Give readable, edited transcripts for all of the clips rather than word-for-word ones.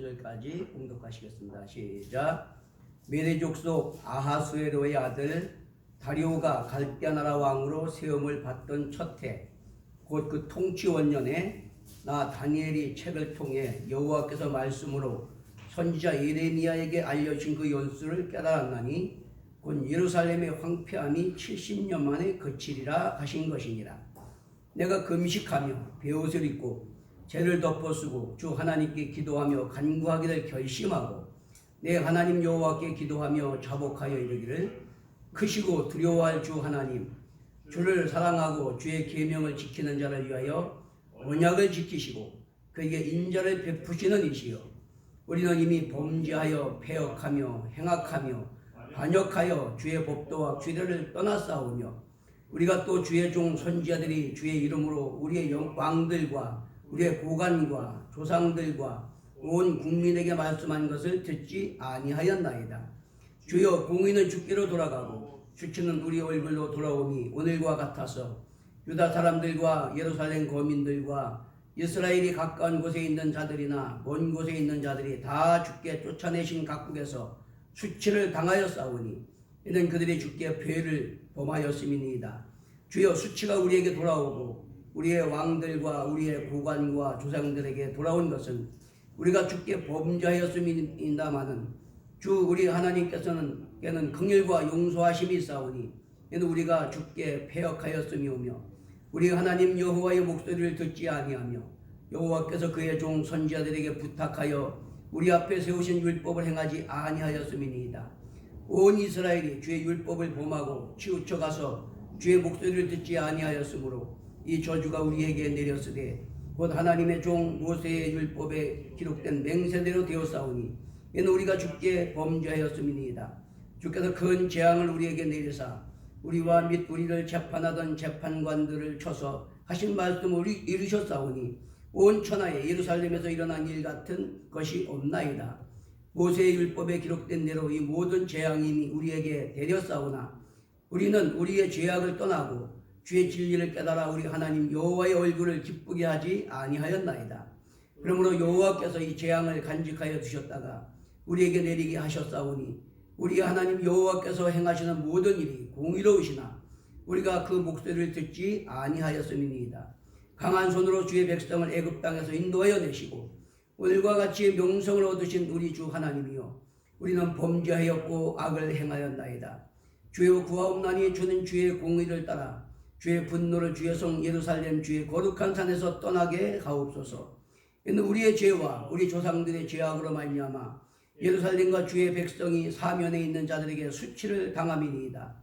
9절까지 공독하시겠습니다. 시작. 메대 족속 아하수에로의 아들 다리오가 갈대아 나라 왕으로 세움을 받던 첫 해, 곧 그 통치 원년에 나 다니엘이 책을 통해 여호와께서 말씀으로 선지자 예레미야에게 알려진 그 연수를 깨달았나니 곧 예루살렘의 황폐함이 70년 만에 그치리라 하신 것이니라. 내가 금식하며 베옷을 입고 죄를 덮어쓰고 주 하나님께 기도하며 간구하기를 결심하고 내 하나님 여호와께 기도하며 자복하여 이르기를 크시고 두려워할 주 하나님, 주를 사랑하고 주의 계명을 지키는 자를 위하여 언약을 지키시고 그에게 인자를 베푸시는 이시여, 우리는 이미 범죄하여 패역하며 행악하며 반역하여 주의 법도와 규례를 떠났사오며 우리가 또 주의 종 선지자들이 주의 이름으로 우리의 왕들과 우리의 고관과 조상들과 온 국민에게 말씀한 것을 듣지 아니하였나이다. 주여, 공의는 주께로 돌아가고 주치는 우리 얼굴로 돌아오니 오늘과 같아서 유다 사람들과 예루살렘 거민들과 이스라엘이 가까운 곳에 있는 자들이나 먼 곳에 있는 자들이 다 주께 쫓아내신 각국에서 수치를 당하였사오니 이는 그들이 주께 죄를 범하였음이니이다. 주여, 수치가 우리에게 돌아오고 우리의 왕들과 우리의 고관과 조상들에게 돌아온 것은 우리가 주께 범죄하였음이니다마는 주 우리 하나님께서는 긍휼과 용서하심이 있사오니 이는 우리가 주께 패역하였음이오며 우리 하나님 여호와의 목소리를 듣지 아니하며 여호와께서 그의 종 선지자들에게 부탁하여 우리 앞에 세우신 율법을 행하지 아니하였음이니이다. 온 이스라엘이 주의 율법을 범하고 치우쳐가서 주의 목소리를 듣지 아니하였으므로 이 저주가 우리에게 내렸으되 곧 하나님의 종 모세의 율법에 기록된 맹세대로 되었사오니 이는 우리가 주께 범죄하였음이니이다. 주께서 큰 재앙을 우리에게 내리사 우리와 및 우리를 재판하던 재판관들을 쳐서 하신 말씀을 이루셨사오니 온 천하에 예루살렘에서 일어난 일 같은 것이 없나이다. 모세의 율법에 기록된 대로 이 모든 재앙이 우리에게 내렸사오나 우리는 우리의 죄악을 떠나고 주의 진리를 깨달아 우리 하나님 여호와의 얼굴을 기쁘게 하지 아니하였나이다. 그러므로 여호와께서 이 재앙을 간직하여 두셨다가 우리에게 내리게 하셨사오니 우리 하나님 여호와께서 행하시는 모든 일이 공의로우시나 우리가 그 목소리를 듣지 아니하였음이니이다. 강한 손으로 주의 백성을 애굽 땅에서 인도하여 내시고 오늘과 같이 명성을 얻으신 우리 주 하나님이여, 우리는 범죄하였고 악을 행하였나이다. 주여, 구하옵나니 주는 주의 공의를 따라 주의 분노를 주의 성 예루살렘 주의 거룩한 산에서 떠나게 하옵소서. 이는 우리의 죄와 우리 조상들의 죄악으로 말미암아 예루살렘과 주의 백성이 사면에 있는 자들에게 수치를 당함이니이다.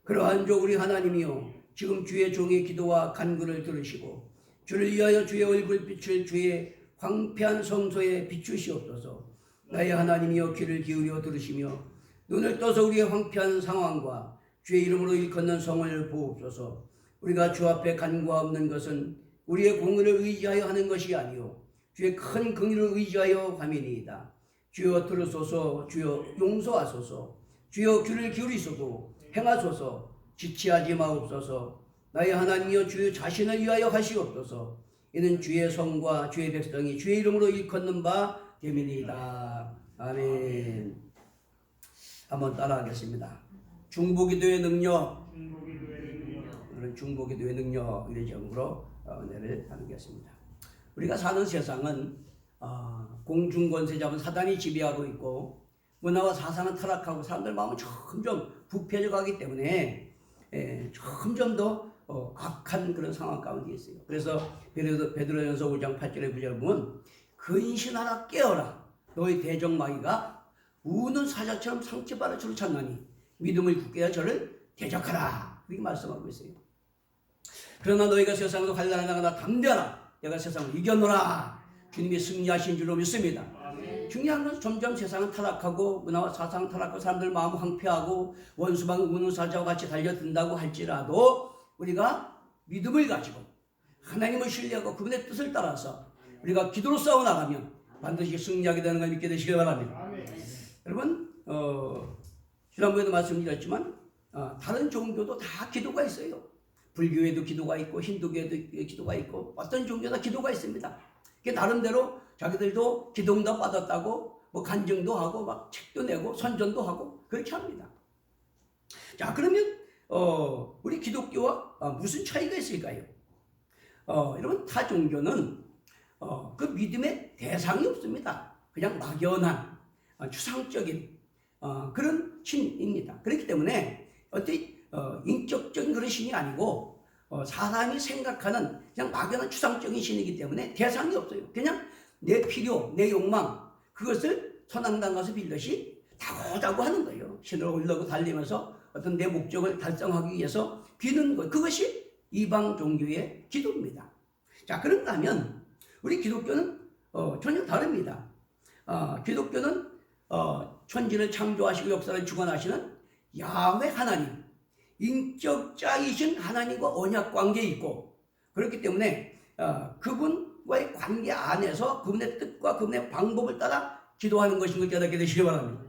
그러한 조 우리 하나님이여, 지금 주의 종의 기도와 간구를 들으시고 주를 위하여 주의 얼굴빛을 주의 황폐한 성소에 비추시옵소서. 나의 하나님이여, 귀를 기울여 들으시며 눈을 떠서 우리의 황폐한 상황과 주의 이름으로 일컫는 성을 보옵소서. 우리가 주 앞에 간구하옵는 것은 우리의 공의를 의지하여 하는 것이 아니요 주의 큰 긍휼을 의지하여 함이니이다. 주여, 들으소서. 주여, 용서하소서. 주여, 귀를 기울이소서. 행하소서. 지체하지 마옵소서. 나의 하나님이여, 주의 자신을 위하여 하시옵소서. 이는 주의 성과 주의 백성이 주의 이름으로 일컫는 바 됨이니이다. 아멘. 한번 따라하겠습니다. 중보기도의 능력. 오늘은 중보기도의 능력 이런 제목으로 은혜를 나누겠습니다. 우리가 사는 세상은 공중권세 잡은 사단이 지배하고 있고 문화와 사상은 타락하고 사람들 마음은 점점 부패져 가기 때문에 점점 더 악한 그런 상황 가운데 있어요. 그래서 베드로전서 5장 8절에 9절을 보면 근신하라, 깨어라, 너희 대적마귀가 우는 사자처럼 상처바라 주를 찾나니 믿음을 굳게 하여 저를 대적하라, 그렇게 말씀하고 있어요. 그러나 너희가 세상으로 환난을 당하나 담대하라, 내가 세상을 이겼노라. 주님이 승리하신 줄로 믿습니다. 중요한 건 점점 세상은 타락하고 문화와 사상은 타락하고 사람들 마음 황폐하고 원수방 우는 사자와 같이 달려든다고 할지라도 우리가 믿음을 가지고 하나님을 신뢰하고 그분의 뜻을 따라서 우리가 기도로 싸워나가면 반드시 승리하게 되는 걸 믿게 되시길 바랍니다. 여러분, 지난번에도 말씀드렸지만 다른 종교도 다 기도가 있어요. 불교에도 기도가 있고 힌두교에도 기도가 있고 어떤 종교나 기도가 있습니다. 그게 나름대로 자기들도 기도응답 받았다고 뭐 간증도 하고 막 책도 내고 선전도 하고 그렇게 합니다. 자, 그러면 우리 기독교와 무슨 차이가 있을까요? 여러분, 타 종교는 그 믿음의 대상이 없습니다. 그냥 막연한 추상적인 그런 신입니다. 그렇기 때문에 어떤 인격적인 그런 신이 아니고 사람이 생각하는 그냥 막연한 추상적인 신이기 때문에 대상이 없어요. 그냥 내 필요, 내 욕망 그것을 선악단 가서 빌듯이 다고다고 하는 거예요. 신을 올라고 달리면서 어떤 내 목적을 달성하기 위해서 비는 것, 그것이 이방 종교의 기도입니다. 자, 그런가 하면 우리 기독교는 전혀 다릅니다. 기독교는 천지를 창조하시고 역사를 주관하시는 야훼 하나님, 인격자이신 하나님과 언약 관계에 있고, 그렇기 때문에 그분과의 관계 안에서 그분의 뜻과 그분의 방법을 따라 기도하는 것인 걸 깨닫게 되시기 바랍니다.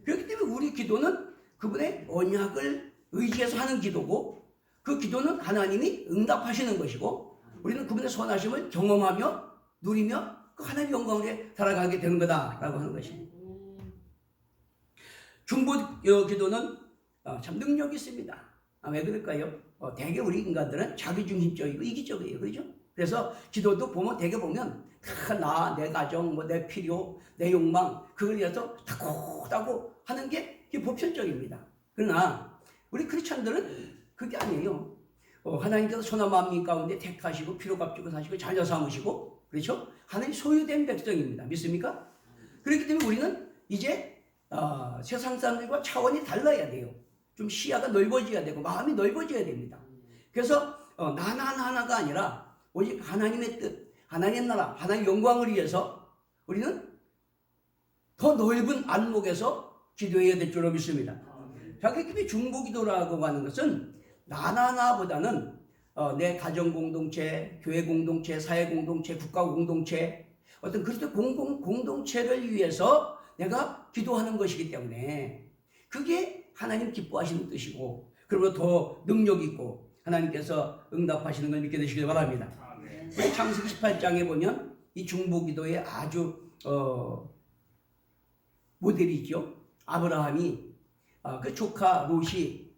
그렇기 때문에 우리 기도는 그분의 언약을 의지해서 하는 기도고, 그 기도는 하나님이 응답하시는 것이고, 우리는 그분의 선하심을 경험하며 누리며 그 하나님의 영광에 달아가게 되는 거다라고 하는 것입니다. 중보 기도는 참 능력이 있습니다. 왜 그럴까요? 대개 우리 인간들은 자기중심적이고 이기적이에요. 그렇죠? 그래서 기도도 보면 대개 보면 다 내 가정, 뭐 내 필요, 내 욕망 그걸 위해서 다고다고 하는 게 보편적입니다. 그러나 우리 크리스찬들은 그게 아니에요. 하나님께서 천하 만민 가운데 택하시고 피로 값주고 사시고 자녀 삼으시고, 그렇죠? 하나님 소유된 백성입니다. 믿습니까? 그렇기 때문에 우리는 이제 세상 사람들과 차원이 달라야 돼요. 좀 시야가 넓어져야 되고 마음이 넓어져야 됩니다. 그래서 나가 아니라 오직 하나님의 뜻, 하나님의 나라, 하나님의 영광을 위해서 우리는 더 넓은 안목에서 기도해야 될 줄로 믿습니다. 자, 그렇기 중보기도라고 하는 것은 나보다는 내 가정 공동체, 교회 공동체, 사회 공동체, 국가 공동체, 어떤 그리스도 공동체를 위해서 내가 기도하는 것이기 때문에 그게 하나님 기뻐하시는 뜻이고, 그리고 더 능력 있고 하나님께서 응답하시는 걸 믿게 되시길 바랍니다. 우리 창세기 18장에 보면 이 중보기도의 아주 모델이 있죠. 아브라함이 그 조카 롯이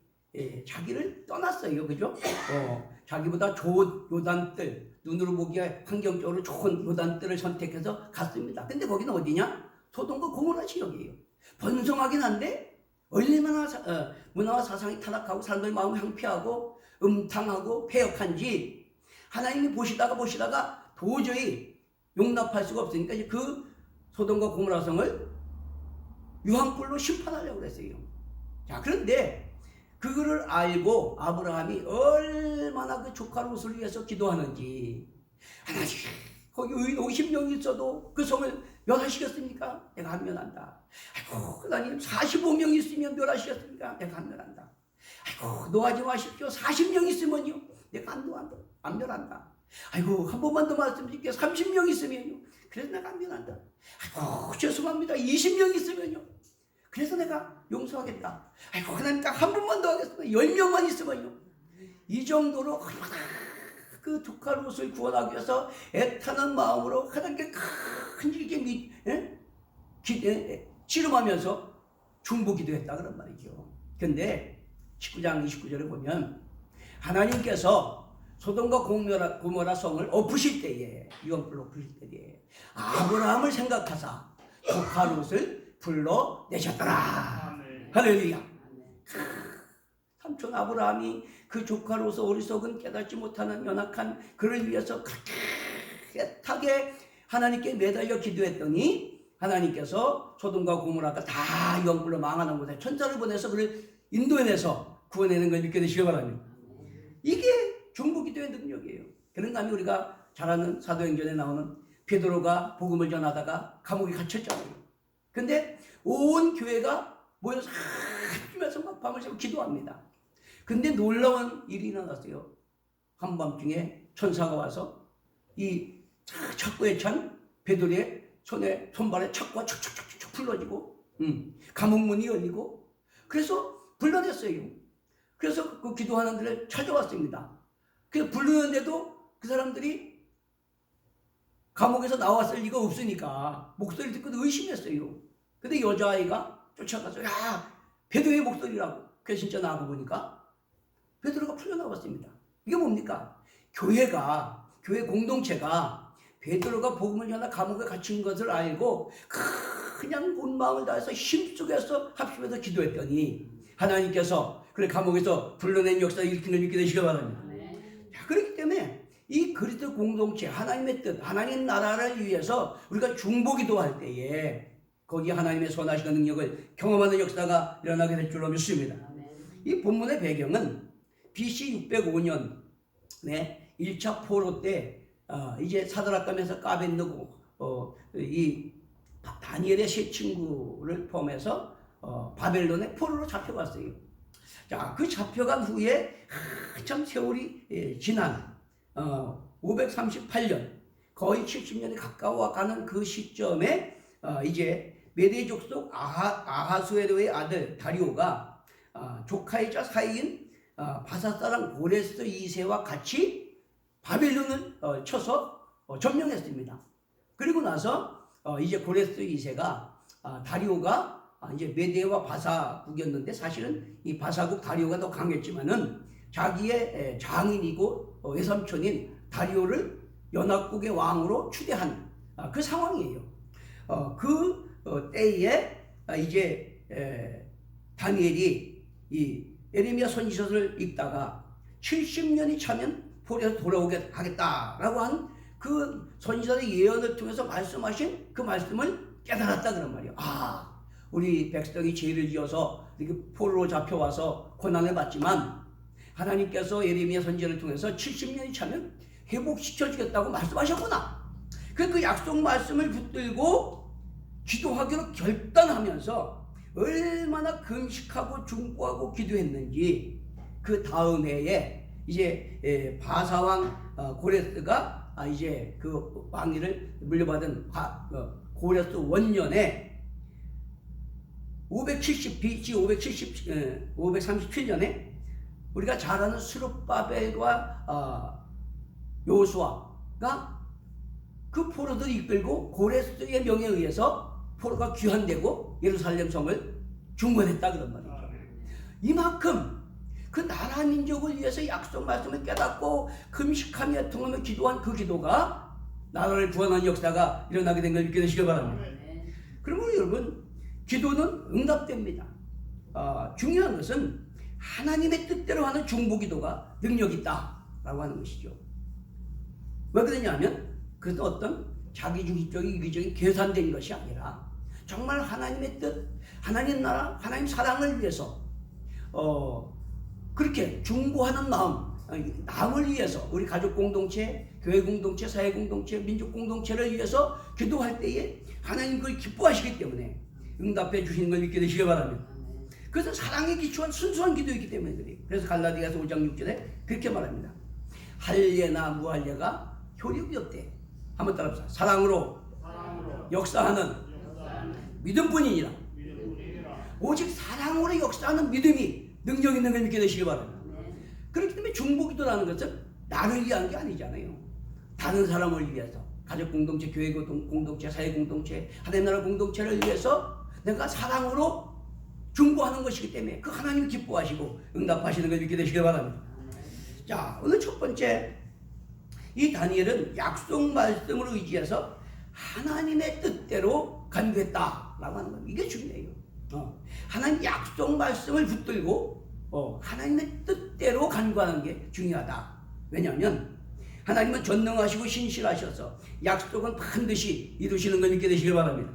자기를 떠났어요. 그죠? 자기보다 좋은 요단뜰, 눈으로 보기에 환경적으로 좋은 요단뜰을 선택해서 갔습니다. 근데 거기는 어디냐? 소돔과 고모라 지역이에요. 번성하긴 한데 얼마나 문화와 사상이 타락하고 사람들 마음이 황폐하고 음탕하고 폐역한지 하나님이 보시다가 도저히 용납할 수가 없으니까 이제 그 소돔과 고모라 성을 유황불로 심판하려고 그랬어요. 자, 그런데 그거를 알고 아브라함이 얼마나 그 조카 롯을 위해서 기도하는지, 하나님 거기 의인 50명이 있어도 그 성을 멸하시겠습니까? 내가 안 멸한다. 아이고, 하나님 45명 있으면 멸하시겠습니까? 내가 안 멸한다. 아이고, 노하지 마십시오. 40명 있으면요, 내가 안 멸한다. 아이고, 한 번만 더 말씀드릴게요. 30명 있으면요, 그래서 내가 안 멸한다. 아이고, 죄송합니다. 20명 있으면요, 그래서 내가 용서하겠다. 아이고, 하나님 딱 한 번만 더 하겠습니다. 10명만 있으면요. 이 정도로 그 조카 롯을 구원하기 위해서 애타는 마음으로 하나님께 큰 일게 씨름하면서 중보기도했다 그런 말이죠. 근데 19장 29절에 보면 하나님께서 소돔과 고모라 성을 엎으실 때에, 유황불로 엎으실 때에 아브라함을 생각하사 조카 롯을 불러내셨더라. 할렐루야. 삼촌 아브라함이 그 조카 롯의 어리석은 깨닫지 못하는 연약한 그를 위해서 애타게 하나님께 매달려 기도했더니 하나님께서 소돔과 고모라가 다 유황불로 망하는 곳에 천사를 보내서 그를 인도해내서 구원하는 걸 믿게 되시기 바랍니다. 이게 중보기도의 능력이에요. 그런가 하면 우리가 잘 아는 사도행전에 나오는 베드로가 복음을 전하다가 감옥에 갇혔잖아요. 근데 온 교회가 모여서 하면서 막 밤을 새고 기도합니다. 근데 놀라운 일이 일어났어요. 한밤중에 천사가 와서 이 척구에 찬 베드로의 손발에 척구가 척척척척 풀러지고 감옥문이 열리고 그래서 불러냈어요. 그래서 그 기도하는 데를 찾아왔습니다. 그래서 부르는데도 그 사람들이 감옥에서 나왔을 리가 없으니까 목소리 듣고 의심했어요. 근데 여자아이가 쫓아가서 야 베드로의 목소리라고. 그래서 진짜 나가고 보니까 베드로가 풀려나왔습니다. 이게 뭡니까? 교회 공동체가 베드로가 복음을 전하 감옥에 갇힌 것을 알고 그냥 온 마음을 다해서 힘쓰게서 합심해서 기도했더니 하나님께서 그래 감옥에서 불러낸 역사를 일으키는 일 있게 되시기 바랍니다. 자, 그렇기 때문에 이 그리스도 공동체 하나님의 뜻 하나님 나라를 위해서 우리가 중보기도할 때에 거기 하나님의 선하시는 능력을 경험하는 역사가 일어나게 될 줄로 믿습니다. 이 본문의 배경은 BC 605년에 1차 포로 때 이제 사드락과 메삭 아벳느고 이 다니엘의 세 친구를 포함해서 바벨론의 포로로 잡혀갔어요. 자, 그 잡혀간 후에 한참 세월이 지난 538년 거의 70년이 가까워가는 그 시점에 이제 메대 족속 아하수에로의 아들 다리오가 조카이자 사이인 바사 사람 고레스 2세와 같이 바벨론을 쳐서 점령했습니다. 그리고 나서 이제 고레스 2세가 다리오가 이제 메대와 바사국이었는데 사실은 이 바사국 다리오가 더 강했지만은 자기의 장인이고 외삼촌인 다리오를 연합국의 왕으로 추대한 그 상황이에요. 그 때에 이제 다니엘이 이 예레미야 선지서를 읽다가 70년이 차면 포로에서 돌아오게 하겠다라고 한 그 선지자의 예언을 통해서 말씀하신 그 말씀을 깨달았다 그런 말이에요. 우리 백성이 죄를 지어서 이렇게 포로로 잡혀와서 고난을 받지만 하나님께서 예레미야 선지자를 통해서 70년이 차면 회복시켜주겠다고 말씀하셨구나. 그 약속 말씀을 붙들고 기도하기로 결단하면서 얼마나 금식하고 중보하고 기도했는지 그 다음 해에 이제 바사왕 고레스가 이제 그 왕위를 물려받은 고레스 원년에 BC 537년에 우리가 잘 아는 스룹바벨과 요수아가 그 포로들 이끌고 고레스의 명에 의해서 포로가 귀환되고 예루살렘 성을 중건했다 그런 말이죠. 이만큼 그 나라 민족을 위해서 약속 말씀을 깨닫고 금식하며 통하며 기도한 그 기도가 나라를 구원하는 역사가 일어나게 된 걸 믿게 되시기 바랍니다. 그러면 여러분 기도는 응답됩니다. 중요한 것은 하나님의 뜻대로 하는 중보기도가 능력이 있다라고 하는 것이죠. 왜 그러냐면 그것은 어떤 자기중심적인 이기적인 계산된 것이 아니라 정말 하나님의 뜻, 하나님 나라, 하나님 사랑을 위해서 그렇게 중보하는 마음, 남을 위해서 우리 가족 공동체, 교회 공동체, 사회 공동체, 민족 공동체를 위해서 기도할 때에 하나님 그걸 기뻐하시기 때문에 응답해 주시는 걸 믿게 되시기 바랍니다. 그래서 사랑에 기초한 순수한 기도이기 때문에 그래요. 그래서 갈라디아서 5장 6절에 그렇게 말합니다. 할례나 무할례가 효력이 없대. 한번 따라합시다. 사랑으로 역사하는 믿음뿐이니라. 오직 사랑으로 역사하는 믿음이 능력 있는 걸 믿게 되시기 바랍니다. 그렇기 때문에 중보기도라는 것은 나를 위한 게 아니잖아요. 다른 사람을 위해서, 가족 공동체, 교회 공동체, 사회 공동체, 하나님 나라 공동체를 위해서 내가 사랑으로 중보하는 것이기 때문에 그 하나님이 기뻐하시고 응답하시는 걸 믿게 되시기 바랍니다. 자, 오늘 첫 번째, 이 다니엘은 약속 말씀을 의지해서 하나님의 뜻대로 간구했다라고 하는 겁니다. 이게 중요해요. 하나님 약속 말씀을 붙들고 하나님의 뜻대로 간구하는 게 중요하다. 왜냐하면 하나님은 전능하시고 신실하셔서 약속은 반드시 이루시는 걸 믿게 되시길 바랍니다.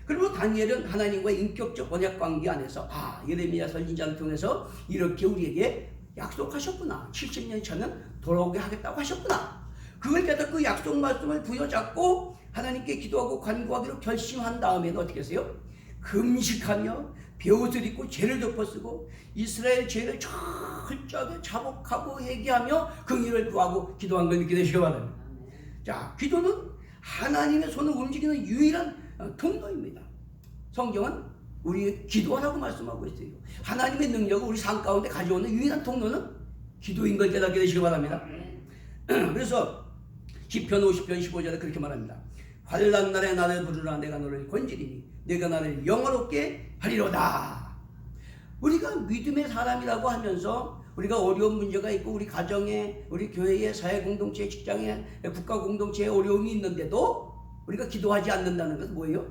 그리고 다니엘은 하나님과의 인격적 언약 관계 안에서 예레미야 선지자를 통해서 이렇게 우리에게 약속하셨구나. 70년이 차면 돌아오게 하겠다고 하셨구나. 그걸 깨닫고 그 약속 말씀을 부여잡고 하나님께 기도하고 간구하기로 결심한 다음에는 어떻게 했어요? 금식하며 베옷을 입고 죄를 덮어쓰고 이스라엘 죄를 철저하게 자복하고 회개하며 긍휼을 구하고 기도한 걸 믿게 되시기 바랍니다. 자, 기도는 하나님의 손을 움직이는 유일한 통로입니다. 성경은 우리 기도하라고 말씀하고 있어요. 하나님의 능력을 우리 삶 가운데 가져오는 유일한 통로는 기도인 걸 깨닫게 되시기 바랍니다. 그래서 시편 50편 15절에 그렇게 말합니다. 환난 날에 나를 부르라. 내가 너를 건지리니 내가 나를 영화롭게 하리로다. 우리가 믿음의 사람이라고 하면서 우리가 어려운 문제가 있고 우리 가정에, 우리 교회에, 사회 공동체, 직장에, 국가 공동체에 어려움이 있는데도 우리가 기도하지 않는다는 것은 뭐예요?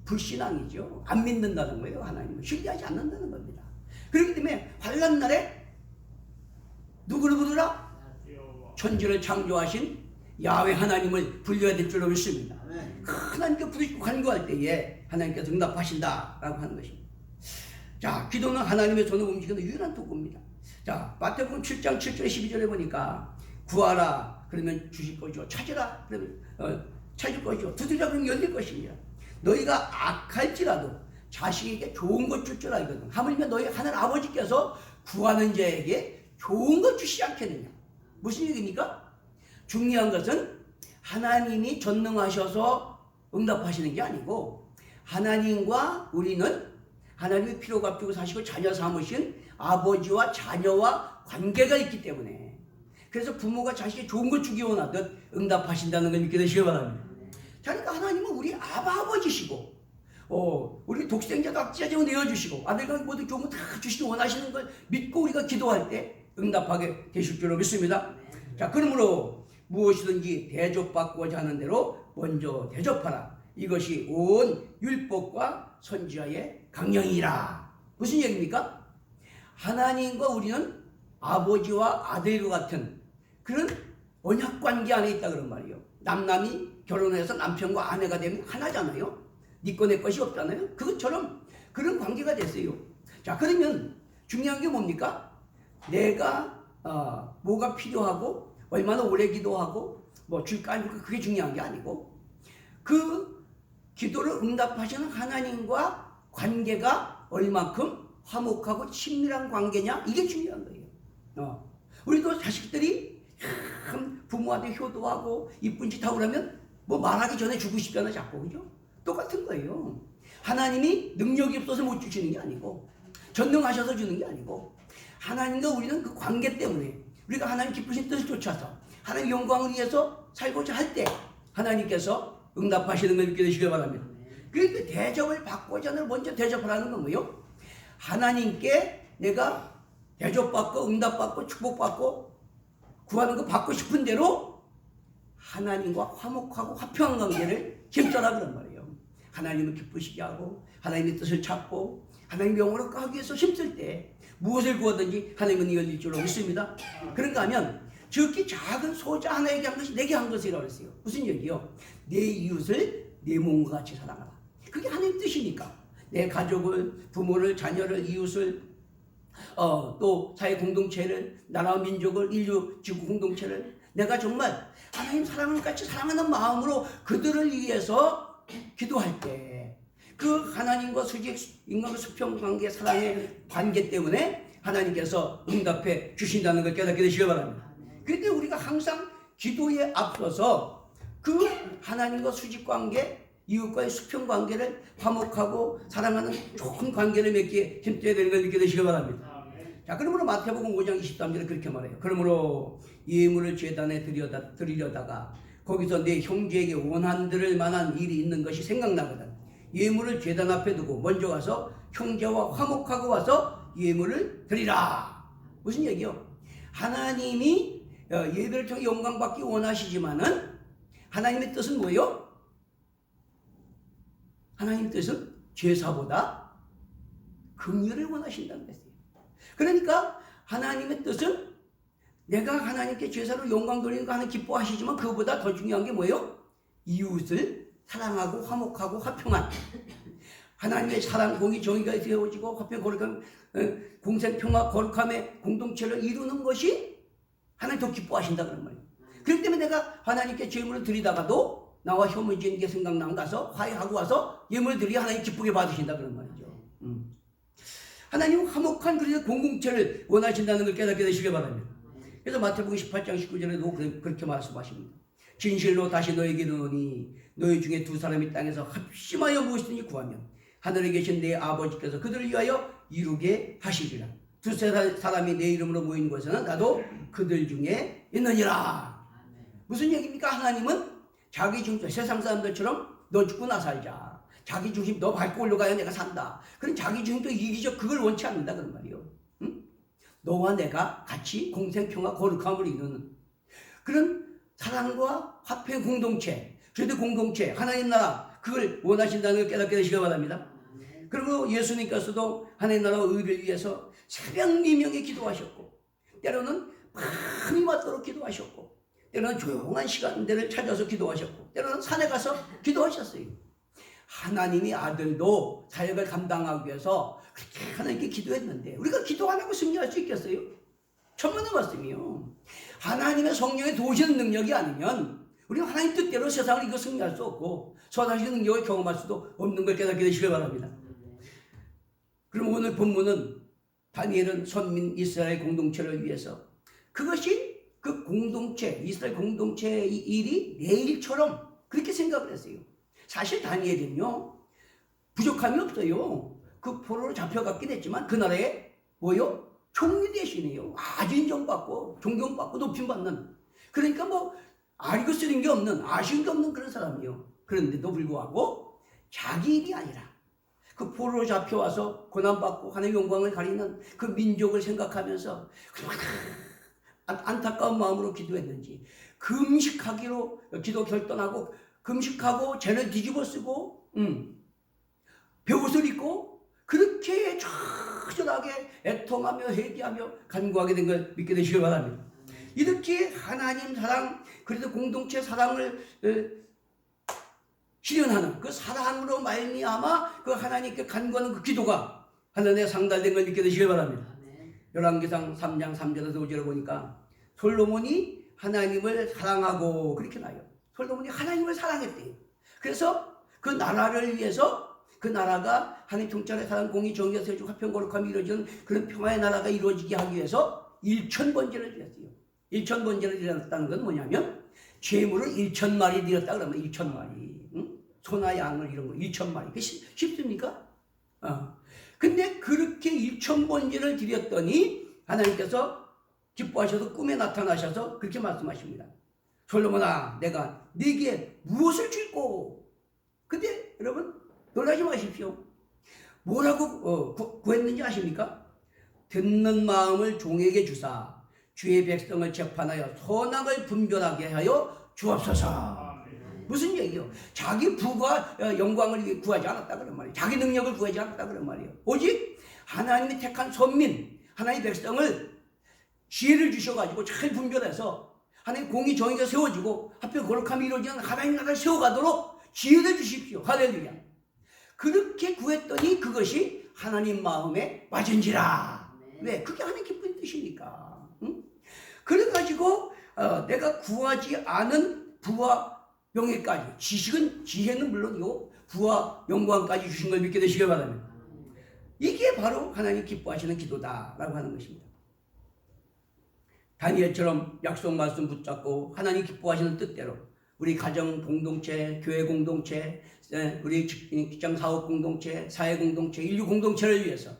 불신앙이죠. 안 믿는다는 거예요. 하나님을 신뢰하지 않는다는 겁니다. 그렇기 때문에 환난 날에 누구를 부르라? 천지를 창조하신 야훼 하나님을 불려야 될 줄로 믿습니다. 하나님께 부르시고 간구할 때에 하나님께서 응답하신다라고 하는 것입니다. 자, 기도는 하나님의 손을 움직이는 유일한 도구입니다. 자, 마태복음 7장 7절에 12절에 보니까 구하라 그러면 주실 것이요, 찾으라 그러면 찾을 것이요, 두드리라 그러면 열릴 것입니다. 너희가 악할지라도 자식에게 좋은 것 줄 줄 알거든. 하물며 너희 하늘 아버지께서 구하는 자에게 좋은 것 주시지 않겠느냐. 무슨 얘기입니까? 중요한 것은 하나님이 전능하셔서 응답하시는 게 아니고 하나님과 우리는 하나님의 피로 갚히고 사시고 자녀 삼으신 아버지와 자녀와 관계가 있기 때문에, 그래서 부모가 자식이 좋은 것 주기 원하듯 응답하신다는 걸 믿게 되시기 바랍니다. 그러니까 하나님은 우리 아버지시고 우리 독생자도 악자적으로 내어주시고 아들과 모두 좋은 거 다 주시기 원하시는 걸 믿고 우리가 기도할 때 응답하게 되실 줄로 믿습니다. 자, 그러므로 무엇이든지 대접받고자 하는 대로 먼저 대접하라. 이것이 온 율법과 선지자의 강령이라. 무슨 얘기입니까? 하나님과 우리는 아버지와 아들과 같은 그런 언약관계 안에 있다 그런 말이에요. 남남이 결혼해서 남편과 아내가 되면 하나잖아요. 네 거 내 것이 없잖아요. 그것처럼 그런 관계가 됐어요. 자, 그러면 중요한 게 뭡니까? 내가 뭐가 필요하고 얼마나 오래 기도하고 뭐 줄까 안 줄까 그게 중요한 게 아니고 그 기도를 응답하시는 하나님과 관계가 얼마큼 화목하고 친밀한 관계냐, 이게 중요한 거예요. 우리도 자식들이 부모한테 효도하고 이쁜 짓 하고 그러면 뭐 말하기 전에 주고 싶잖아 자꾸. 그죠? 똑같은 거예요. 하나님이 능력이 없어서 못 주시는 게 아니고 전능하셔서 주는 게 아니고 하나님과 우리는 그 관계 때문에 우리가 하나님 기쁘신 뜻을 쫓아서 하나님 영광을 위해서 살고자 할 때 하나님께서 응답하시는 걸 믿게 되시기 바랍니다. 그러니까 대접을 받고자 하는 먼저 대접하라는 건 뭐예요? 하나님께 내가 대접받고 응답받고 축복받고 구하는 거 받고 싶은 대로 하나님과 화목하고 화평한 관계를 힘써라 그런 말이에요. 하나님을 기쁘시게 하고 하나님의 뜻을 찾고 하나님의 영광을 하기 위해서 힘쓸 때 무엇을 구하든지 하나님은 열릴 줄로 믿습니다. 그런가 하면 적기 작은 소자 하나에게 한 것이 내게 한 것이라고 그랬어요. 무슨 얘기요? 내 이웃을 내 몸과 같이 사랑하라. 그게 하나님 뜻이니까 내 가족을, 부모를, 자녀를, 이웃을 또 사회 공동체를, 나라와 민족을, 인류 지구 공동체를 내가 정말 하나님 사랑을 같이 사랑하는 마음으로 그들을 위해서 기도할 때 그 하나님과 수직 인간과 수평 관계, 사랑의 관계 때문에 하나님께서 응답해 주신다는 걸 깨닫게 되시기 바랍니다. 그런데 우리가 항상 기도에 앞서서 그 하나님과 수직 관계, 이웃과의 수평 관계를 화목하고 사랑하는 좋은 관계를 맺기에 힘써야 되는 걸 믿게 되시기 바랍니다. 자, 그러므로 마태복음 5장 23절에 그렇게 말해요. 그러므로 예물을 제단에 드리려다가 거기서 내 형제에게 원한 들을 만한 일이 있는 것이 생각나거든. 예물을 제단 앞에 두고 먼저 가서 형제와 화목하고 와서 예물을 드리라. 무슨 얘기요? 하나님이 예배를 통해 영광 받기 원하시지만은 하나님의 뜻은 뭐예요? 하나님 뜻은 제사보다 긍휼을 원하신다는 것이에요. 그러니까 하나님의 뜻은 내가 하나님께 제사로 영광 돌리는 거 하나님 기뻐하시지만 그보다 더 중요한 게 뭐예요? 이웃을 사랑하고 화목하고 화평한 하나님의 사랑, 공의, 정의가 세워지고 화평, 거룩함, 공생, 평화, 거룩함의 공동체를 이루는 것이 하나님 더 기뻐하신다 그런 말이에요. 그렇기 때문에 내가 하나님께 제물을 드리다가도 나와 혐오지는 게 생각나면 가서 화해하고 와서 예물을 드려 하나님 기쁘게 받으신다 그런 말이죠. 하나님은 화목한 그래서 공동체를 원하신다는 걸 깨닫게 되시기 바랍니다. 그래서 마태복음 18장 19절에도 그렇게 말씀하십니다. 진실로 다시 너에게 이르노니 너희 중에 두 사람이 땅에서 합심하여 무엇이든지 구하면 하늘에 계신 내 아버지께서 그들을 위하여 이루게 하시리라. 두세 사람이 내 이름으로 모인 곳에는 나도 그들 중에 있느니라. 무슨 얘기입니까? 하나님은 자기 중심, 세상 사람들처럼 너 죽고 나 살자. 자기 중심, 너 밟고 올라가야 내가 산다. 그런 자기 중심도 이기적, 그걸 원치 않는다. 그런 말이요. 응? 너와 내가 같이 공생평화 거룩함을 이루는 그런 사랑과 화평 공동체, 죄대 공동체, 하나님 나라, 그걸 원하신다는 걸 깨닫게 되시기 바랍니다. 그리고 예수님께서도 하나님 나라 의를 위해서 새벽 미명에 기도하셨고, 때로는 밤이 맞도록 기도하셨고, 때로는 조용한 시간대를 찾아서 기도하셨고, 때로는 산에 가서 기도하셨어요. 하나님이 아들도 사역을 감당하기 위해서 그렇게 하나님께 기도했는데 우리가 기도 안 하고 승리할 수 있겠어요? 천만의 말씀이요. 하나님의 성령의 도우시는 능력이 아니면 우리는 하나님 뜻대로 세상을 이거 승리할 수 없고 소화하시는 능력을 경험할 수도 없는 걸 깨닫게 되시길 바랍니다. 그럼 오늘 본문은 다니엘은 선민 이스라엘 공동체를 위해서 그것이 그 공동체, 이스라엘 공동체의 일이 내일처럼 그렇게 생각을 했어요. 사실 다니엘은요, 부족함이 없어요. 그 포로로 잡혀갔긴 했지만 그 나라에 뭐요? 총리 대신이에요. 아주 인정받고 존경받고 높임받는, 그러니까 뭐 알고 쓰는 게 없는, 아쉬운 게 없는 그런 사람이에요. 그런데도 불구하고 자기 일이 아니라 그 포로로 잡혀와서 고난받고 하나님의 영광을 가리는 그 민족을 생각하면서 안타까운 마음으로 기도했는지, 금식하기로 기도 결단하고 금식하고 죄를 뒤집어 쓰고 벼옷을 입고 그렇게 처절하게 애통하며 회개하며 간구하게 된 걸 믿게 되시길 바랍니다. 이렇게 하나님 사랑, 그래서 공동체 사랑을 실현하는 그 사랑으로 말미암아 그 하나님께 간구하는 그 기도가 하나님의 상달된 걸 믿게 되시길 바랍니다. 열왕기상 3장 3절에서 5절을 보니까 솔로몬이 하나님을 사랑하고 그렇게 나요. 솔로몬이 하나님을 사랑했대요. 그래서 그 나라를 위해서, 그 나라가 하나님 통찰의 사랑, 공의, 정의가 세워지고 화평, 거룩함이 이루어지는 그런 평화의 나라가 이루어지게 하기 위해서 1000번제를 드렸어요. 1000번제를 드렸다는 건 뭐냐면 죄물을 1000마리 드렸다 그러면 1000마리, 소나 양을 이런 거 1000마리. 쉽습니까? 근데 그렇게 1000번제를 드렸더니 하나님께서 기뻐하셔서 꿈에 나타나셔서 그렇게 말씀하십니다. 솔로몬아, 내가 네게 무엇을 줄꼬? 근데 여러분 놀라지 마십시오. 뭐라고 구했는지 아십니까? 듣는 마음을 종에게 주사 주의 백성을 재판하여 선악을 분별하게 하여 주옵소서. 무슨 얘기요? 자기 부가 영광을 구하지 않았다 그런 말이에요. 자기 능력을 구하지 않았다 그런 말이에요. 오직 하나님이 택한 선민, 하나님의 백성을 지혜를 주셔가지고 잘 분별해서 하나님 공의 정의가 세워지고 화평 거룩함이 이루어지는 하나님 나라를 세워가도록 지혜를 주십시오. 할렐루야. 그렇게 구했더니 그것이 하나님 마음에 맞은지라. 왜? 그게 하나님 기쁜 뜻이니까. 응? 그래가지고 내가 구하지 않은 부와 명예까지, 지혜는 물론이고 부와 영광까지 주신 걸 믿게 되시길 바랍니다. 이게 바로 하나님 기뻐하시는 기도다라고 하는 것입니다. 다니엘처럼 약속 말씀 붙잡고 하나님 기뻐하시는 뜻대로 우리 가정 공동체, 교회 공동체, 우리 직장 사업 공동체, 사회 공동체, 인류 공동체를 위해서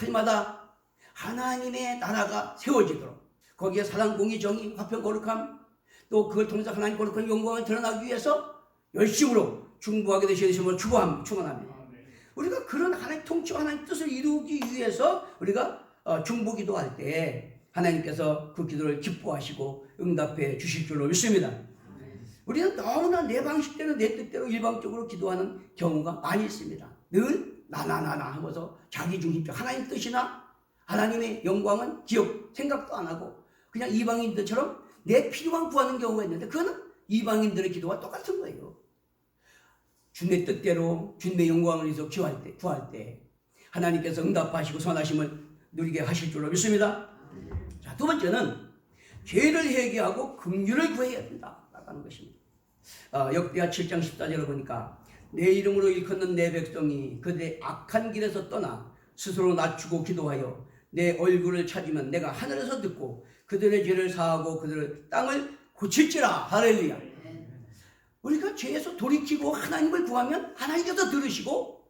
날마다 하나님의 나라가 세워지도록 거기에 사랑, 공의, 정의, 화평, 거룩함, 또 그걸 통해서 하나님 거룩한 영광을 드러나기 위해서 열심으로 중보하게 되시는 축원합니다. 우리가 그런 하나님 통치와 하나님 뜻을 이루기 위해서 우리가 중보기도할 때 하나님께서 그 기도를 기뻐하시고 응답해 주실 줄로 믿습니다. 우리는 너무나 내 방식대로 내 뜻대로 일방적으로 기도하는 경우가 많이 있습니다. 늘 나나나나 하면서 자기중심적, 하나님 뜻이나 하나님의 영광은 기억 생각도 안 하고 그냥 이방인들처럼 내 필요만 구하는 경우가 있는데 그거는 이방인들의 기도와 똑같은 거예요. 주님의 뜻대로 주님의 영광을 위해서 구할 때 하나님께서 응답하시고 선하심을 누리게 하실 줄로 믿습니다. 자, 두 번째는 죄를 회개하고 긍휼을 구해야 된다라는 것입니다. 역대하 7장 14절을 보니까 내 이름으로 일컫는 내 백성이 그들의 악한 길에서 떠나 스스로 낮추고 기도하여 내 얼굴을 찾으면 내가 하늘에서 듣고 그들의 죄를 사하고 그들의 땅을 고칠지라. 할렐루야. 우리가 죄에서 돌이키고 하나님을 구하면 하나님께서 들으시고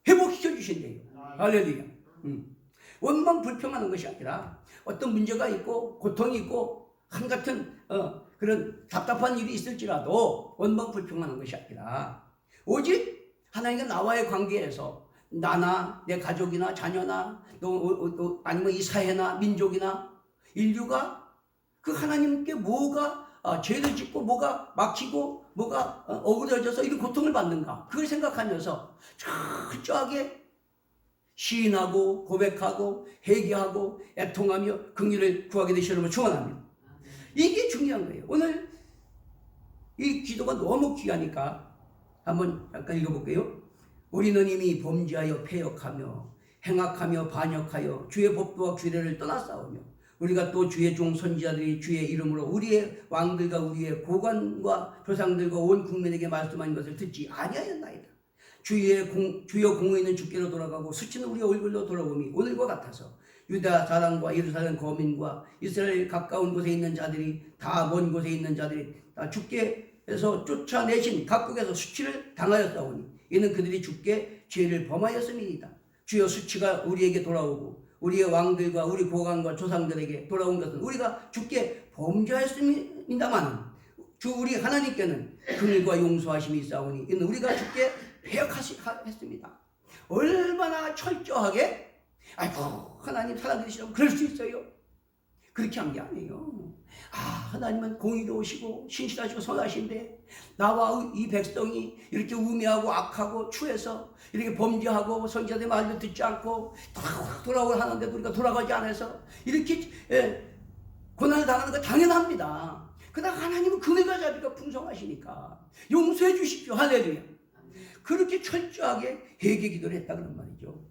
회복시켜 주신대요. 할렐루야. 원망 불평하는 것이 아니라 어떤 문제가 있고 고통이 있고 한같은 그런 답답한 일이 있을지라도 원망 불평하는 것이 아니라 오직 하나님과 나와의 관계에서 나나 내 가족이나 자녀나 또 아니면 이 사회나 민족이나 인류가 그 하나님께 뭐가 죄를 짓고 뭐가 막히고 뭐가 어그러져서 이런 고통을 받는가 그걸 생각하면서 철저하게 시인하고 고백하고 회개하고 애통하며 긍휼을 구하게 되시는 걸 축원합니다. 이게 중요한 거예요. 오늘 이 기도가 너무 귀하니까 한번 잠깐 읽어볼게요. 우리는 이미 범죄하여 패역하며 행악하며 반역하여 주의 법도와 규례를 떠나싸우며 우리가 또 주의 종 선지자들이 주의 이름으로 우리의 왕들과 우리의 고관과 조상들과 온 국민에게 말씀한 것을 듣지 아니하였나이다. 주여 공의 있는 주께로 돌아가고 수치는 우리 얼굴로 돌아오니 오늘과 같아서 유다 사람과 예루살렘 거민과 이스라엘 가까운 곳에 있는 자들이 다 먼 곳에 있는 자들이 다 주께서 쫓아내신 각국에서 수치를 당하였사오니 이는 그들이 주께 죄를 범하였음이니이다. 주여 수치가 우리에게 돌아오고 우리의 왕들과 우리 고관과 조상들에게 돌아온 것은 우리가 주께 범죄하였음이다만 주 우리 하나님께는 긍휼과 용서하심이 있사오니 이는 우리가 주께 패역했습니다. 얼마나 철저하게 아이고 하나님 사랑해주시면 그럴 수 있어요. 그렇게 한 게 아니에요. 하나님은 공의로우시고 신실하시고 선하신데 나와 이 백성이 이렇게 우매하고 악하고 추해서 이렇게 범죄하고 선지자들의 말도 듣지 않고 돌아오려 하는데 우리가 돌아가지 않아서 이렇게 고난을 당하는 거 당연합니다. 그러나 하나님은 긍휼과 자비가 풍성하시니까 용서해 주십시오. 할렐루야. 그렇게 철저하게 회개 기도를 했다 그런 말이죠.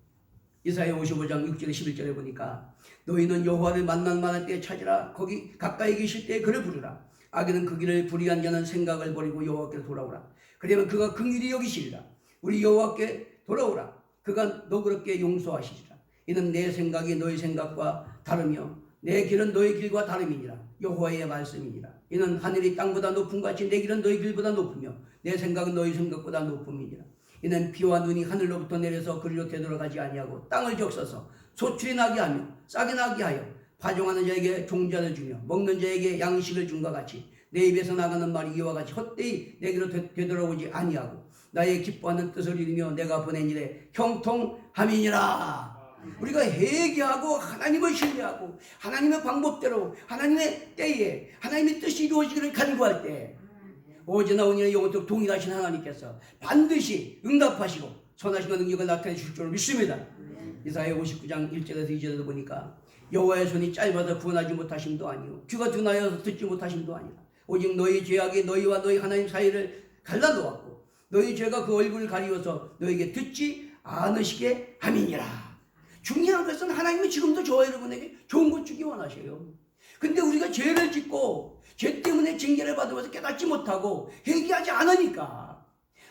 이사야 55장 6절에 11절에 보니까 너희는 여호와를 만날 만한 때에 찾으라. 거기 가까이 계실 때에 그를 부르라. 악인은 그 길을 불의한 자는 생각을 버리고 여호와께로 돌아오라. 그러면 그가 긍휼히 여기시리라. 우리 여호와께 돌아오라. 그가 너그럽게 용서하시리라. 이는 내 생각이 너희 생각과 다르며 내 길은 너희 길과 다름이니라. 여호와의 말씀이니라. 이는 하늘이 땅보다 높은 같이 내 길은 너희 길보다 높으며 내 생각은 너희 생각보다 높음이니라. 이는 비와 눈이 하늘로부터 내려서 그리로 되돌아가지 아니하고 땅을 적셔서 소출이 나게 하며 싹이 나게 하여 파종하는 자에게 종자를 주며 먹는 자에게 양식을 준과 같이 내 입에서 나가는 말이 이와 같이 헛되이 내게로 되돌아오지 아니하고 나의 기뻐하는 뜻을 이루며 내가 보낸 일에 형통함이니라. 우리가 회개하고 하나님을 신뢰하고 하나님의 방법대로 하나님의 때에 하나님의 뜻이 이루어지기를 간구할 때 오지나 오니나 영원토록 동일하신 하나님께서 반드시 응답하시고 선하신과 능력을 나타내 주실 줄 믿습니다. 이사야 59장 1절에서 2절에도 보니까 여호와의 손이 짧아서 구원하지 못하심도 아니요 귀가 둔하여서 듣지 못하심도 아니라 오직 너희 죄악이 너희와 너희 하나님 사이를 갈라놓았고 너희 죄가 그 얼굴을 가리워서 너희에게 듣지 않으시게 함이니라. 중요한 것은 하나님은 지금도 저와 여러분에게 좋은 것 주기 원하셔요. 근데 우리가 죄를 짓고 죄 때문에 징계를 받으면서 깨닫지 못하고 회개하지 않으니까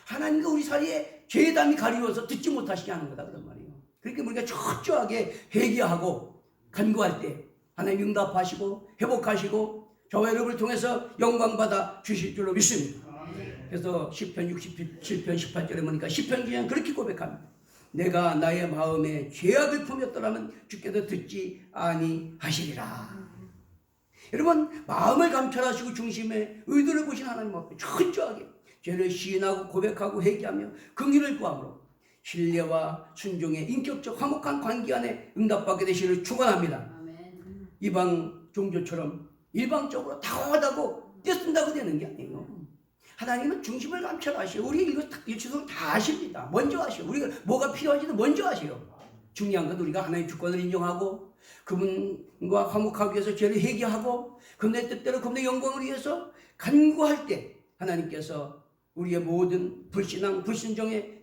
하나님과 우리 사이에 죄의 담이 가리워서 듣지 못하시게 하는 거다 그런 말이에요. 그러니까 우리가 철저하게 회개하고 간구할 때 하나님 응답하시고 회복하시고 저와 여러분을 통해서 영광받아 주실 줄로 믿습니다. 그래서 시편 67편 18절에 보니까 시편 기자는 그렇게 고백합니다. 내가 나의 마음에 죄악을 품었더라면 주께서 듣지 아니하시리라. 여러분 마음을 감찰하시고 중심에 의도를 보신 하나님 앞에 철저하게 죄를 시인하고 고백하고 회개하며 긍휼을 구함으로 신뢰와 순종의 인격적 화목한 관계 안에 응답받게 되시기를 축원합니다. 이방 종교처럼 일방적으로 다하다고 떼쓴다고 되는 게 아니에요. 하나님은 중심을 감찰하시고 우리 이거 일치도 다 아십니다. 먼저 아시오. 우리가 뭐가 필요한지도 먼저 아시오. 중요한 건 우리가 하나님의 주권을 인정하고 그분과 화목하기 위해서 죄를 회개하고 그분의 뜻대로 그분의 영광을 위해서 간구할 때 하나님께서 우리의 모든 불신앙, 불신정의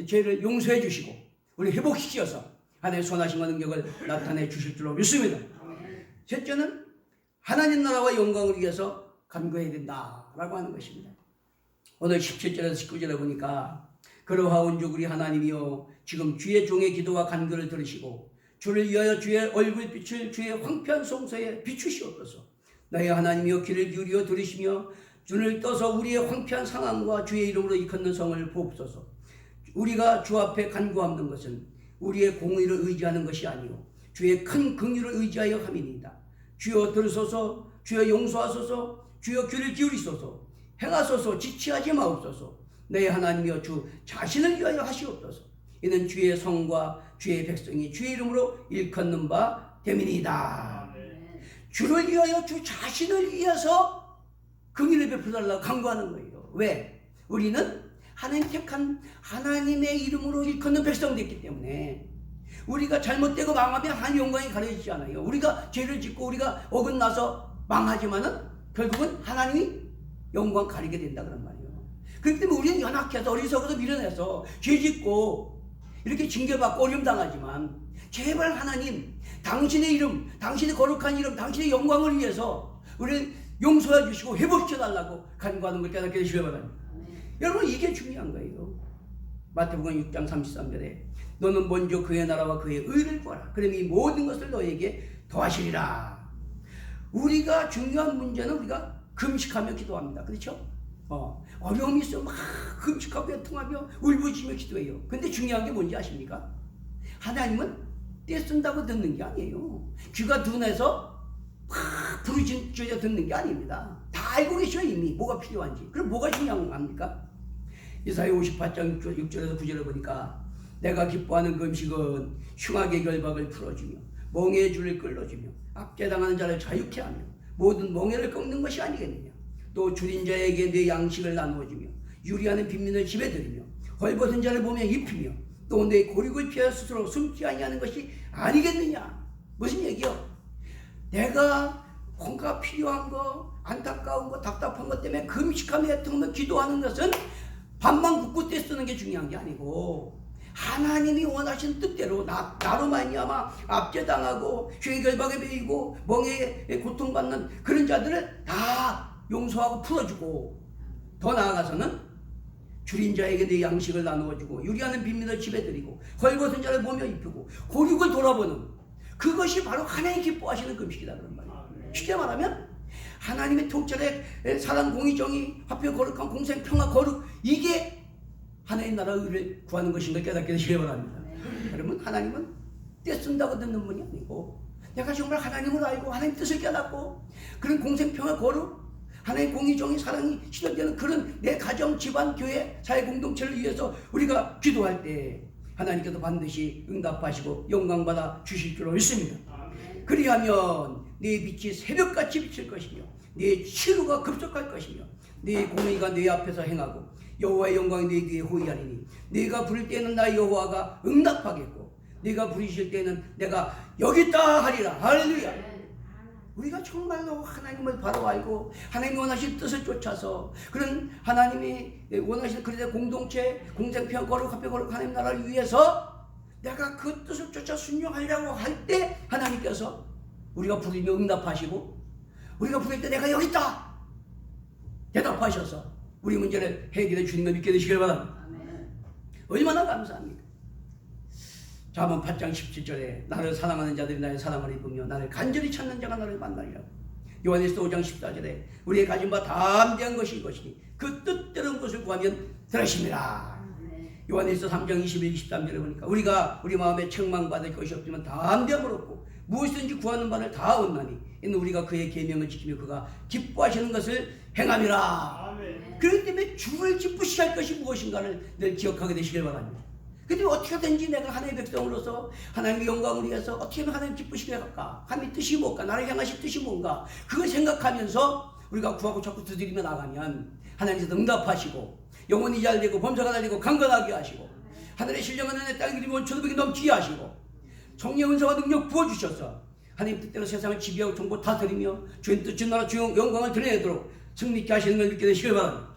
죄를 용서해 주시고 우리 회복시켜서 하나님의 선하심과 능력을 나타내 주실 줄로 믿습니다. 셋째는 하나님 나라와 영광을 위해서 간구해야 된다라고 하는 것입니다. 오늘 17절에서 19절에 보니까 그러하온즉 우리 하나님이여 지금 주의 종의 기도와 간구를 들으시고 주를 위하여 주의 얼굴빛을 주의 황폐한 성소에 비추시옵소서. 나의 하나님이여 귀를 기울여 들으시며 눈을 떠서 우리의 황폐한 상황과 주의 이름으로 일컫는 성을 보옵소서. 우리가 주 앞에 간구하는 것은 우리의 공의를 의지하는 것이 아니요 주의 큰 긍휼을 의지하여 함이니이다. 주여 들으소서. 주여 용서하소서. 주여 귀를 기울이소서. 행하소서. 지체하지 마옵소서. 내 하나님이여 주 자신을 위하여 하시옵소서. 이는 주의 성과 주의 백성이 주의 이름으로 일컫는 바 됨이니이다. 주를 위하여 주 자신을 위해서 긍휼을 베풀어달라고 강구하는 거예요. 왜? 우리는 하나님 택한 하나님의 이름으로 일컫는 백성 됐기 때문에 우리가 잘못되고 망하면 하나님 영광이 가려지지 않아요. 우리가 죄를 짓고 우리가 어긋나서 망하지만은 결국은 하나님이 영광 가리게 된다 그런 말이에요. 그렇기 때문에 우리는 연약해서 어리석어서 밀어내서 죄 짓고 이렇게 징계받고 어려움 당하지만 제발 하나님 당신의 이름, 당신의 거룩한 이름, 당신의 영광을 위해서 우리를 용서해 주시고 회복시켜 달라고 간구하는 걸 깨닫게 되시기 바랍니다. 여러분 이게 중요한 거예요. 마태복음 6장 33절에 너는 먼저 그의 나라와 그의 의를 구하라. 그러면 이 모든 것을 너에게 더하시리라. 우리가 중요한 문제는 우리가 금식하며 기도합니다. 그렇죠? 어려움이 있으면 막 금식하고 애통하며 울부짖으며 기도해요. 근데 중요한 게 뭔지 아십니까? 하나님은 떼쓴다고 듣는 게 아니에요. 귀가 둔해서 막 부르짖어 듣는 게 아닙니다. 다 알고 계셔 이미 뭐가 필요한지. 그럼 뭐가 중요한 겁니까? 이사야 58장 6절에서 9절을 보니까 내가 기뻐하는 그 음식은 흉악의 결박을 풀어주며 멍에의 줄을 끌어주며 압제당하는 자를 자유케 하며 모든 멍에를 꺾는 것이 아니겠느냐. 또 줄인 자에게 내 양식을 나누어주며 유리하는 빈민을 집에 들이며 헐벗은 자를 보며 입히며 또 내 고륙을 피하여 스스로 숨지 아니하는 것이 아니겠느냐. 무슨 얘기요? 내가 뭔가 필요한 거, 안타까운 거, 답답한 것 때문에 금식하며 애통하며 기도하는 것은 밥만 굽고 떼쓰는 게 중요한 게 아니고 하나님이 원하신 뜻대로 나로 말미암아 압제당하고 흉결박에 베이고 멍에에 고통받는 그런 자들을 다 용서하고 풀어주고 더 나아가서는 줄인 자에게 내 양식을 나누어주고 유리하는 빈민을 집에 들이고 헐벗은 자를 보며 입히고 고륙을 돌아보는 그것이 바로 하나님 기뻐하시는 금식이다 그런 말이에요. 쉽게 말하면 하나님의 통찰의 사랑, 공의, 정의, 화평, 거룩한 공생, 평화, 거룩 이게 하나님 나라 의를 구하는 것인 걸 깨닫게 되시기 바랍니다. 여러분 하나님은 떼쓴다고 듣는 분이 아니고 내가 정말 하나님을 알고 하나님 뜻을 깨닫고 그런 공생, 평화, 거룩 하나님 공의, 정의, 사랑이 실현되는 그런 내 가정, 집안, 교회, 사회 공동체를 위해서 우리가 기도할 때 하나님께서 반드시 응답하시고 영광받아 주실 줄로 믿습니다. 그리하면 네 빛이 새벽같이 비칠 것이며 네 치루가 급속할 것이며 네 공의가 네 앞에서 행하고 여호와의 영광이 네 귀에 호위하리니 네가 부를 때는 나 여호와가 응답하겠고 네가 부르실 때는 내가 여기 있다 하리라. 할렐루야. 우리가 정말로 하나님을 바로 알고 하나님이 원하신 뜻을 쫓아서 그런 하나님이 원하신 그들의 공동체, 공생평, 거룩, 화평, 거룩 하나님 나라를 위해서 내가 그 뜻을 쫓아 순종하려고 할 때 하나님께서 우리가 부르면 응답하시고 우리가 부를 때 내가 여기 있다 대답하셔서 우리 문제를 해결해 주는 걸 믿게 되시길 바랍니다. 얼마나 감사합니까? 잠언 8장 17절에 나를 사랑하는 자들이 나의 사랑을 입으며 나를 간절히 찾는 자가 나를 만나리라고. 요한일서 5장 14절에 우리의 가진 바 담대한 것이 이것이니 그 뜻대로 것을 구하면 들으심이라. 요한일서 3장 21, 23절에 보니까 우리가 우리 마음에 책망받을 것이 없지만 담대함을 얻고 무엇이든지 구하는 바를 다 얻나니 이는 우리가 그의 계명을 지키며 그가 기뻐하시는 것을 행함이라. 그렇기 때문에 주를 기쁘시게 할 것이 무엇인가를 늘 기억하게 되시길 바랍니다. 근데 어떻게든지 내가 하나님의 백성으로서 하나님의 영광을 위해서 어떻게 하면 하나님 기쁘시게 할까? 하나님의 뜻이 뭘까? 나를 향하실 뜻이 뭔가? 그걸 생각하면서 우리가 구하고 자꾸 두드리며 나가면 하나님께서 응답하시고 영혼이 잘되고 범사가 잘되고 강건하게 하시고 하늘의 신령한 은혜 땅의 기름이 원초도백이 넘치게 하시고 성령의 은사와 능력 부어주셔서 하나님 뜻대로 세상을 지배하고 정보 다스리며 주의 뜻, 주 나라, 주 영광을 드러내도록 승리케 하시는 걸 믿게 되시길 바랍니다.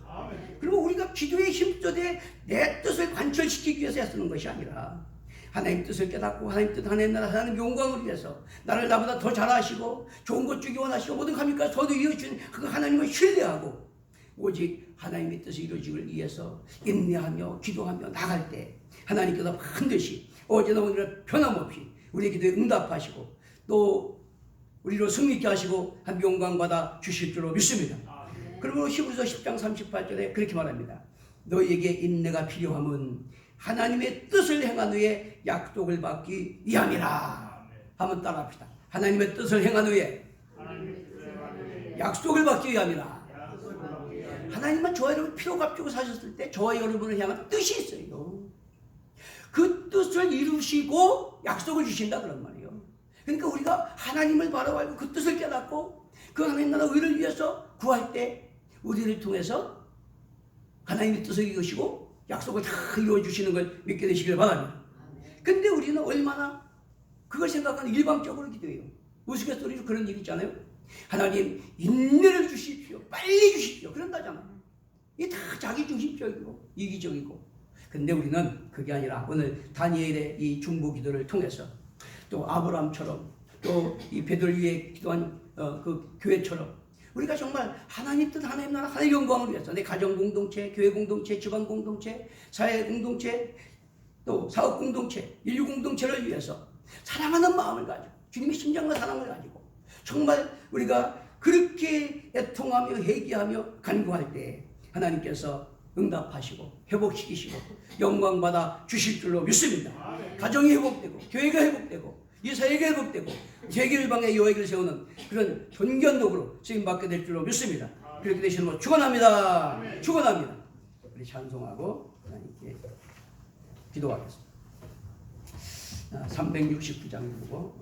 그리고 우리가 기도에 힘써되 내 뜻을 관철시키기 위해서 애쓰는 것이 아니라 하나님 뜻을 깨닫고 하나님 뜻, 하나님 나라, 하나님 영광을 위해서 나를 나보다 더 잘하시고 좋은 것 주기 원하시고 모든 감리까지 더도 이어주신 그 하나님을 신뢰하고 오직 하나님의 뜻이 이루어지기 위해서 인내하며 기도하며 나갈 때 하나님께서 반드시 어제나 오늘은 변함없이 우리의 기도에 응답하시고 또 우리로 승리케 하시고 한 영광 받아 주실 줄로 믿습니다. 그리고 히브리서 10장 38절에 그렇게 말합니다. 너희에게 인내가 필요함은 하나님의 뜻을 행한 후에 약속을 받기 위함이라. 한번 따라합시다. 하나님의 뜻을 행한 후에 약속을 받기 위함이라. 하나님은 저와 여러분 피로 값주고 사셨을 때 저와 여러분을 향한 뜻이 있어요. 그 뜻을 이루시고 약속을 주신다 그런 말이에요. 그러니까 우리가 하나님을 바라보고 그 뜻을 깨닫고 그 하나님 나라 의를 위해서 구할 때 우리를 통해서 하나님의 뜻을 이루시고 약속을 다 이루어 주시는 걸 믿게 되시길 바랍니다. 근데 우리는 얼마나 그걸 생각하는 일방적으로 기도해요. 우스갯소리로 그런 일 있잖아요. 하나님 인내를 주십시오. 빨리 주십시오. 그런다잖아. 이게 다 자기 중심적이고 이기적이고. 근데 우리는 그게 아니라 오늘 다니엘의 이 중보 기도를 통해서 또 아브라함처럼 또 이 베드로를 위해 기도한 그 교회처럼 우리가 정말 하나님 뜻, 하나님 나라, 하나님 영광을 위해서 내 가정 공동체, 교회 공동체, 집안 공동체, 사회 공동체, 또 사업 공동체, 인류 공동체를 위해서 사랑하는 마음을 가지고 주님의 심장과 사랑을 가지고 정말 우리가 그렇게 애통하며 회개하며 간구할 때 하나님께서 응답하시고 회복시키시고 영광받아 주실 줄로 믿습니다. 가정이 회복되고 교회가 회복되고 이 사회가 회복되고 세계일방의 여행을 세우는 그런 존견독으로 쓰임받게 될 줄로 믿습니다. 그렇게 되시는 거 축원합니다. 축원합니다. 우리 찬송하고 하나님께 기도하겠습니다. 369장 보고